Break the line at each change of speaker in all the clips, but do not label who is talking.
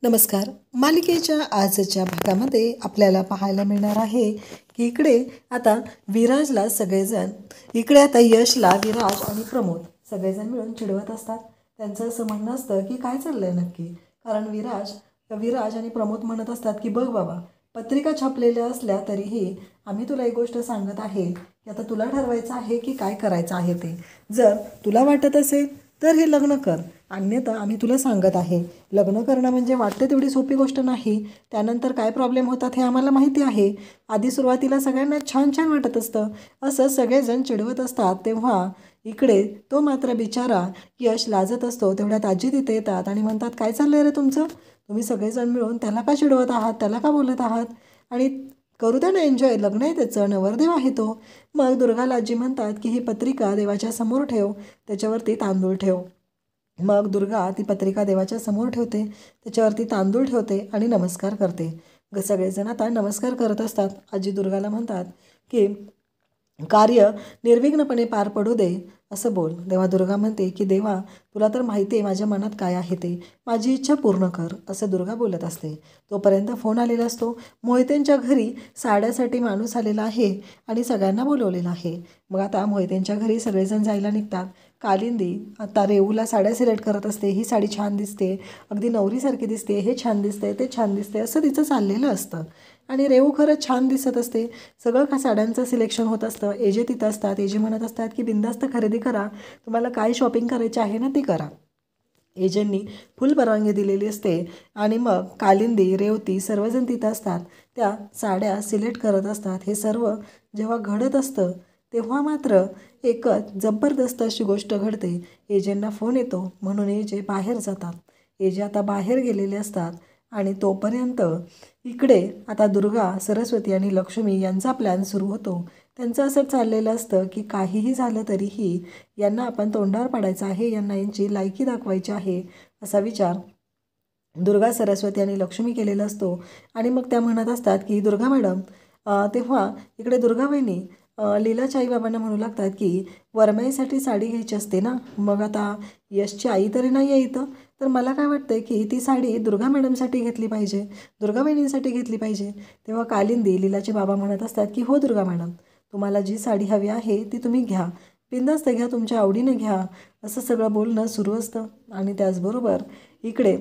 नमस्कार. मालिकेच्या आजच्या भागामध्ये आपल्याला पाहायला मिळणार आहे की इकडे आता विराजला सगळेजण इकडे आता यशला विराज आणि प्रमोद सगळेजण मिळून चिडवत असतात. त्यांचं असं म्हणणं असतं की काय चाललंय नक्की. कारण विराज आणि प्रमोद म्हणत असतात की बघ बाबा, पत्रिका छापलेल्या असल्या तरीही आम्ही तुला एक गोष्ट सांगत आहे की आता तुला ठरवायचं आहे की काय करायचं आहे ते. जर तुला वाटत असेल तर हे लग्न कर, अन्यथा आम्ही तुला सांगत आहे लग्न करणं म्हणजे वाटते तेवढी सोपी गोष्ट नाही. त्यानंतर काय प्रॉब्लेम होतात हे आम्हाला माहिती आहे. आधी सुरुवातीला सगळ्यांना छान छान वाटत असतं, असं सगळेजण चिडवत असतात. तेव्हा इकडे तो मात्र बिचारा यश लाजत असतो. तेवढ्यात आजी तिथे येतात आणि म्हणतात काय चाललंय रे तुमचं, तुम्ही सगळेजण मिळून त्याला का चिडवत आहात, त्याला का बोलत आहात, आणि करू द्या ना एन्जॉय, लग्न आहे त्याचं, नवरदेव आहे तो. मग दुर्गाला आजी म्हणतात की ही पत्रिका देवाच्या समोर ठेव, त्याच्यावरती तांदूळ ठेव. मग दुर्गा ती पत्रिका देवाच्या समोर ठेवते, त्याच्यावरती तांदूळ ठेवते आणि नमस्कार करते. सगळेजण आता नमस्कार करत असतात. आजी दुर्गाला म्हणतात की कार्य निर्विघ्नपणे पार पडू दे असं बोल. तेव्हा दुर्गा म्हणते की देवा, तुला तर माहिती आहे माझ्या मनात काय आहे ते, माझी इच्छा पूर्ण कर असं दुर्गा बोलत असते. तोपर्यंत फोन आलेला असतो. मोहितेंच्या घरी साड्यासाठी माणूस आलेला आहे आणि सगळ्यांना बोलवलेलं आहे. मग आता मोहितेंच्या घरी सगळेजण जायला निघतात. कालिंदी आता रेऊला साड्या सिलेक्ट करत असते. ही साडी छान दिसते, अगदी नवरीसारखी दिसते, हे छान दिसते, ते छान दिसते, असं तिचं चाललेलं असतं. आणि रेऊ खरंच छान दिसत असते. सगळं साड्यांचं सिलेक्शन होत असतं. एजे तिथं असतात. एजे म्हणत असतात की बिंदास्त खरेदी करा, तुम्हाला काय शॉपिंग करायची आहे ना ती करा. एजंटनी फुल परवानगी दिलेली असते. आणि मग कालिंदी, रेवती सर्वजण तिथं असतात. त्या साड्या सिलेक्ट करत असतात. हे सर्व जेव्हा घडत असतं तेव्हा मात्र एकच जबरदस्त अशी गोष्ट घडते. एजेंना फोन येतो म्हणून एजे बाहेर जातात. एजे आता बाहेर गेलेले असतात आणि तोपर्यंत इकडे आता दुर्गा, सरस्वती आणि लक्ष्मी यांचा प्लॅन सुरू होतो. त्यांचं असं चाललेलं असतं की काहीही झालं तरीही यांना आपण तोंडावर पाडायचं आहे, यांना यांची लायकी दाखवायची आहे असा विचार दुर्गा, सरस्वती आणि लक्ष्मी केलेला असतो. आणि मग त्या म्हणत असतात की दुर्गा मॅडम, तेव्हा इकडे दुर्गा वहिनी लीलाच्या आईबाबांना म्हणू लागतात की वरमाईसाठी साडी घ्यायची असते ना, मग आता यशची आई तरी नाही आहे इथं, तर मला काय वाटतं की ती साडी दुर्गा मॅडमसाठी घेतली पाहिजे, दुर्गा वहिनींसाठी घेतली पाहिजे. तेव्हा कालिंदी, लीलाचे बाबा म्हणत असतात की हो दुर्गा मॅडम, तुम्हाला जी साडी हवी आहे ती तुम्ही घ्या, बिंदास्त घ्या, तुमच्या आवडीनं घ्या, असं सगळं बोलणं सुरू असतं. आणि त्याचबरोबर इकडे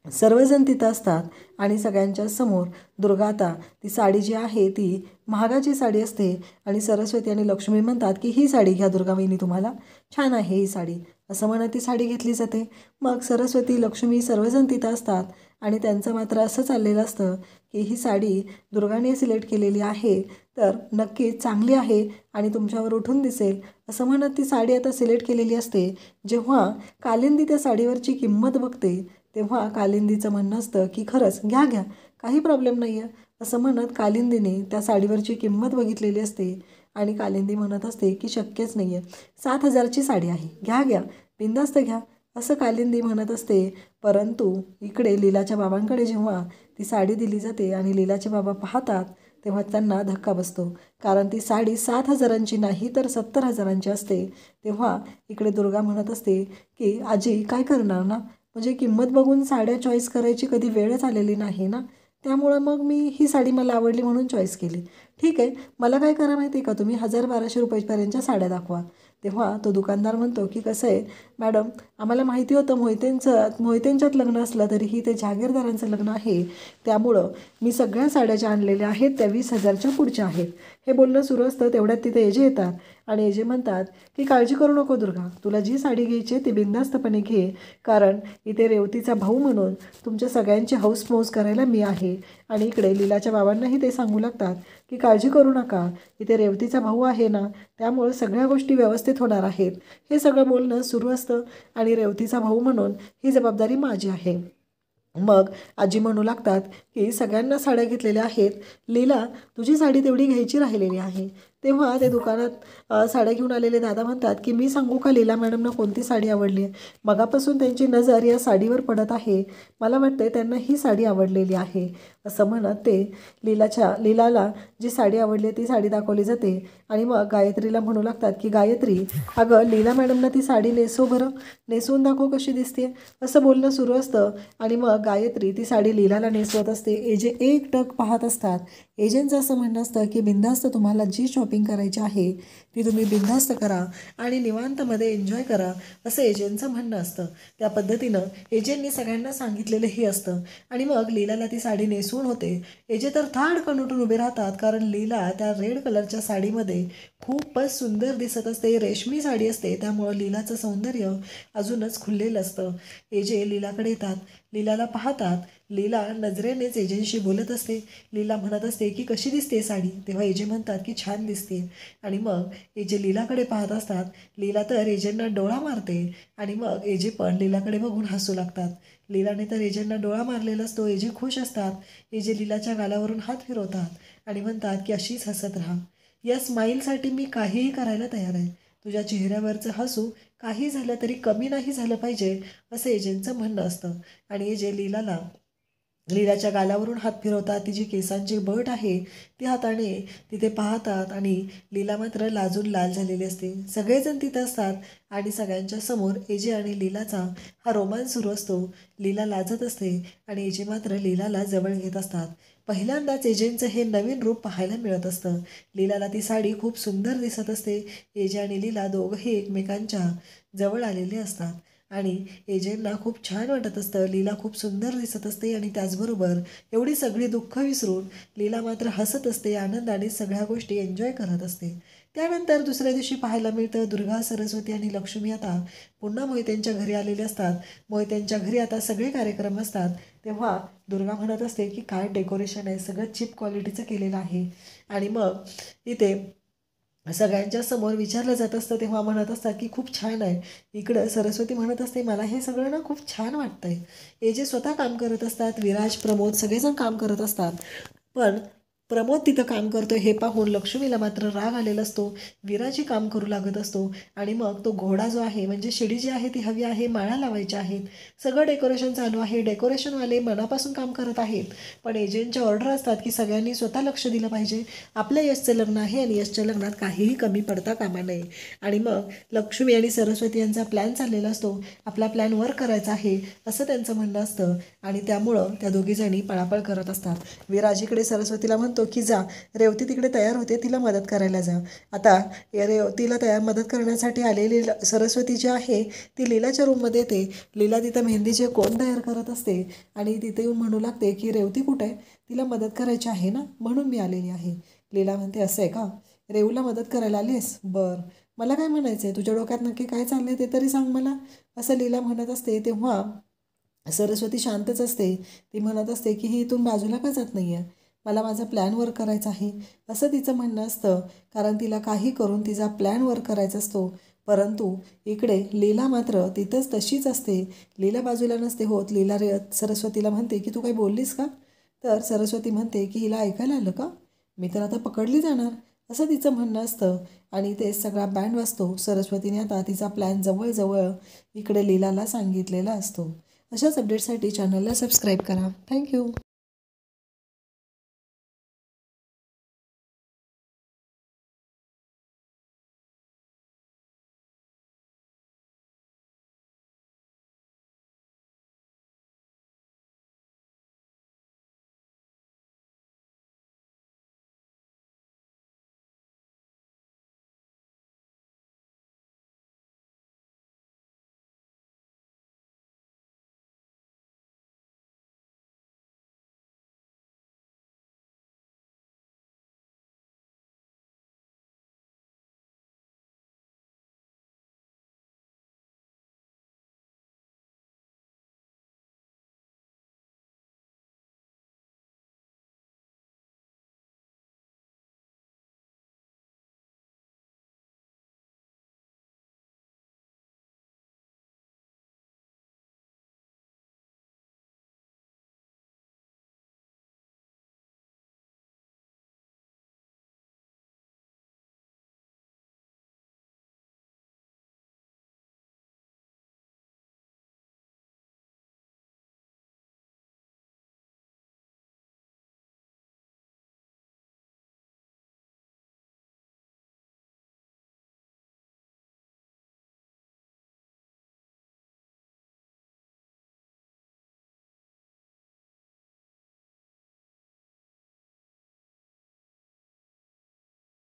सर्वजण तिथं असतात आणि सगळ्यांच्या समोर दुर्गा आता ती साडी जी आहे ती महागाची साडी असते. आणि सरस्वती आणि लक्ष्मी म्हणतात की ही साडी घ्या दुर्गा वहिनी, तुम्हाला छान आहे ही साडी, असं म्हणत ती साडी घेतली जाते. मग सरस्वती, लक्ष्मी सर्वजण तिथं असतात आणि त्यांचं मात्र असं चाललेलं असतं की ही साडी दुर्गाने सिलेक्ट केलेली आहे तर नक्कीच चांगली आहे आणि तुमच्यावर उठून दिसेल असं म्हणत ती साडी आता सिलेक्ट केलेली असते. जेव्हा कालिंदी त्या साडीवरची किंमत बघते तेव्हा कालिंदीचं म्हणणं असतं की खरंच घ्या घ्या, काही प्रॉब्लेम नाही आहे असं म्हणत कालिंदीने त्या साडीवरची किंमत बघितलेली असते. आणि कालिंदी म्हणत असते की शक्यच नाही आहे, 7,000ची साडी आहे, घ्या घ्या, बिंदास्त घ्या, असं कालिंदी म्हणत असते. परंतु इकडे लीलाच्या बाबांकडे जेव्हा ती साडी दिली जाते आणि लीलाचे बाबा पाहतात तेव्हा त्यांना धक्का बसतो. कारण ती साडी 7,000ची नाही तर 70,000ची असते. तेव्हा इकडे दुर्गा म्हणत असते की आजी काय करणार ना, म्हणजे किंमत बघून साड्या चॉईस करायची कधी वेळच आलेली नाही ना, त्यामुळं मग मी ही साडी मला आवडली म्हणून चॉईस केली. ठीक आहे, मला काय करा माहिती आहे का, तुम्ही 1,000-1,200 रुपयेपर्यंतच्या साड्या दाखवा. तेव्हा तो दुकानदार म्हणतो की कसं आहे मॅडम, आम्हाला माहिती होतं मोहितेंच्यात लग्न असलं तरीही ते जहागीरदारांचं लग्न आहे, त्यामुळं मी सगळ्या साड्या ज्या आणलेल्या आहेत त्या 20,000च्या पुढच्या आहेत. हे बोलणं सुरू असतं. तेवढ्यात तिथे एजे येतात आणि एजे म्हणतात की काळजी करू नको दुर्गा, तुला जी साडी घ्यायची ती बिनधास्तपणे घे, कारण इथे रेवतीचा भाऊ म्हणून तुमच्या सगळ्यांची हौसमौज करायला मी आहे. आणि इकडे लीलाच्या बाबांनाही ते सांगू लागतात की काळजी करू नका, इथे रेवतीचा भाऊ आहे ना, त्यामुळे सगळ्या गोष्टी व्यवस्थित होणार आहेत. हे सगळं बोलणं सुरू असतं आणि रेवतीचा भाऊ म्हणून ही जबाबदारी माझी आहे. मग आजी म्हणू लागतात की सगळ्यांना साड्या घेतलेल्या आहेत, लीला तुझी साडी तेवढी घ्यायची राहिलेली आहे, तेव्हा ते दुकानात साड्या घेऊन आलेले दादा म्हणतात की मी सांगू का लीला मॅडमना कोणती साडी आवडली आहे. मगापासून त्यांची नजर या साडीवर पडत आहे. मला वाटते त्यांना ही साडी आवडलेली आहे. असं म्हणत ते लीलाला जी साडी आवडली ती साडी दाखवली जाते. आणि मग गायत्रीला म्हणू लागतात की गायत्री, अगं लीला मॅडमना ती साडी नेसव बरं, नेसवून दाखव कशी दिसते. असं बोलणं सुरू असतं. आणि मग गायत्री ती साडी लीलाला नेसवत असते. एजे एकटक पाहत असतात. एजंटचं असं म्हणणं असतं की बिंदास्त तुम्हाला जी शॉपिंग करायची आहे ती तुम्ही बिंदास्त करा आणि निवांतमध्ये एन्जॉय करा, असं एजंटचं म्हणणं असतं. त्या पद्धतीनं एजंटनी सगळ्यांना सांगितलेलंही असतं. आणि मग लीलाला ती साडी नेसवून होते. एजे तर धाडकन उठून उभे राहतात, कारण लीला त्या रेड कलरच्या साडीमध्ये खूपच सुंदर दिसत असते. रेशमी साडी असते, त्यामुळं लीलाचं सौंदर्य अजूनच खुललेलं असतं. एजे लीलाकडे येतात, लीलाला पाहतात. लीला नजरेनेच एजेंशी बोलत असते. लीला म्हणत असते की कशी दिसते साडी. तेव्हा एजे म्हणतात की छान दिसते. आणि मग एजे लीलाकडे पाहत असतात. लीला तर एजेंना डोळा मारते. आणि मग एजे पण लीलाकडे बघून हसू लागतात. लीलाने तर एजेंना डोळा मारलेला असतो. एजे खुश असतात. एजे लीलाच्या गालावरून हात फिरवतात आणि म्हणतात की अशीच हसत राहा. या स्माईलसाठी मी काहीही करायला तयार आहे. तुझ्या चेहऱ्यावरचं हसू काही झालं तरी कमी नाही झालं पाहिजे, असं एजेंचं म्हणणं असतं. आणि एजे लीलाच्या गालावरून हात फिरवतात. तिची केसांची बट आहे ती हाताने तिथे पाहतात. आणि लीला मात्र लाजून लाल झालेली असते. सगळेजण तिथं असतात आणि सगळ्यांच्या समोर एजे आणि लीलाचा हा रोमांस सुरू असतो. लीला लाजत असते आणि एजे मात्र लीलाला जवळ घेत असतात. पहिल्यांदाच एजेंचं हे नवीन रूप पाहायला मिळत असतं. लीलाला ती साडी खूप सुंदर दिसत असते. एजे आणि लीला दोघंही एकमेकांच्या जवळ आलेले असतात. आणि एजेंना खूप छान वाटत असतं. लीला खूप सुंदर दिसत असते आणि त्याचबरोबर एवढी सगळी दुःख विसरून लीला मात्र हसत असते. आनंदाने सगळ्या गोष्टी एन्जॉय करत असते. त्यानंतर दुसऱ्या दिवशी पाहायला मिळतं दुर्गा, सरस्वती आणि लक्ष्मी आता पुन्हा मोहित्यांच्या घरी आलेले असतात. मोहित्यांच्या घरी आता सगळे कार्यक्रम असतात. तेव्हा दुर्गा म्हणत असते की काय डेकोरेशन आहे, सगळं चीप क्वालिटीचं केलेलं आहे. आणि मग इथे सगळ्यांच्या समोर विचारलं जात असतं. तेव्हा म्हणत असतात की खूप छान आहे. इकडं सरस्वती म्हणत असते मला हे सगळं ना खूप छान वाटतंय. हे जे स्वतः काम करत असतात, विराज, प्रमोद सगळेजण काम करत असतात. पण प्रमोद तिथं काम करतोय हे पाहून लक्ष्मीला मात्र राग आलेला असतो. विराजी काम करू लागत असतो. आणि मग तो घोडा जो आहे, म्हणजे शिडी जी आहे ती हवी आहे, माळा लावायच्या आहेत, सगळं डेकोरेशन चालू आहे. डेकोरेशनवाले मनापासून काम करत आहेत. पण एजंटच्या ऑर्डर असतात की सगळ्यांनी स्वतः लक्ष दिलं पाहिजे. आपल्या यशचं लग्न आहे आणि यशच्या लग्नात काहीही कमी पडता कामा नये. आणि मग लक्ष्मी आणि सरस्वती यांचा प्लॅन चाललेला असतो. आपला प्लॅन वर्क करायचा आहे असं त्यांचं म्हणणं असतं. आणि त्यामुळं त्या दोघीजणी पळापळ करत असतात. विराजीकडे सरस्वतीला म्हणतो की जा, रेवती तिकडे तयार होते, तिला मदत करायला जा. आता रेवतीला मदत करण्यासाठी आलेली सरस्वती जी आहे ती लीलाच्या रूममध्ये येते. लीला तिथं मेहंदीचे कोण तयार करत असते आणि तिथे येऊन म्हणू लागते की रेवती कुठे आहे, तिला मदत करायची आहे ना, म्हणून मी आलेली आहे. लीला म्हणते असं आहे का, रेवूला मदत करायला आलीस, बरं मला काय म्हणायचं आहे, तुझ्या डोक्यात नक्की काय चाललंय ते तरी सांग मला, असं लीला म्हणत असते. तेव्हा सरस्वती शांतच असते. ती म्हणत असते की ही इथून बाजूला का जात नाही आहे, मला माझा प्लॅन वर्क करायचा आहे, असं तिचं म्हणणं असतं. कारण तिला काही करून तिचा प्लॅन वर्क करायचा असतो. परंतु इकडे लीला मात्र तिथंच तशीच असते. लीला बाजूला नसते होत. लीला सरस्वतीला म्हणते की तू काही बोललीस का, तर सरस्वती म्हणते की हिला ऐकायला आलं का, मी तर आता पकडली जाणार, असं तिचं म्हणणं असतं. आणि ते सगळा बँड वाजतो. सरस्वतीने आता तिचा प्लॅन जवळजवळ इकडे लीलाला सांगितलेला असतो. अशाच अपडेटसाठी चॅनलला सबस्क्राईब करा. थँक्यू.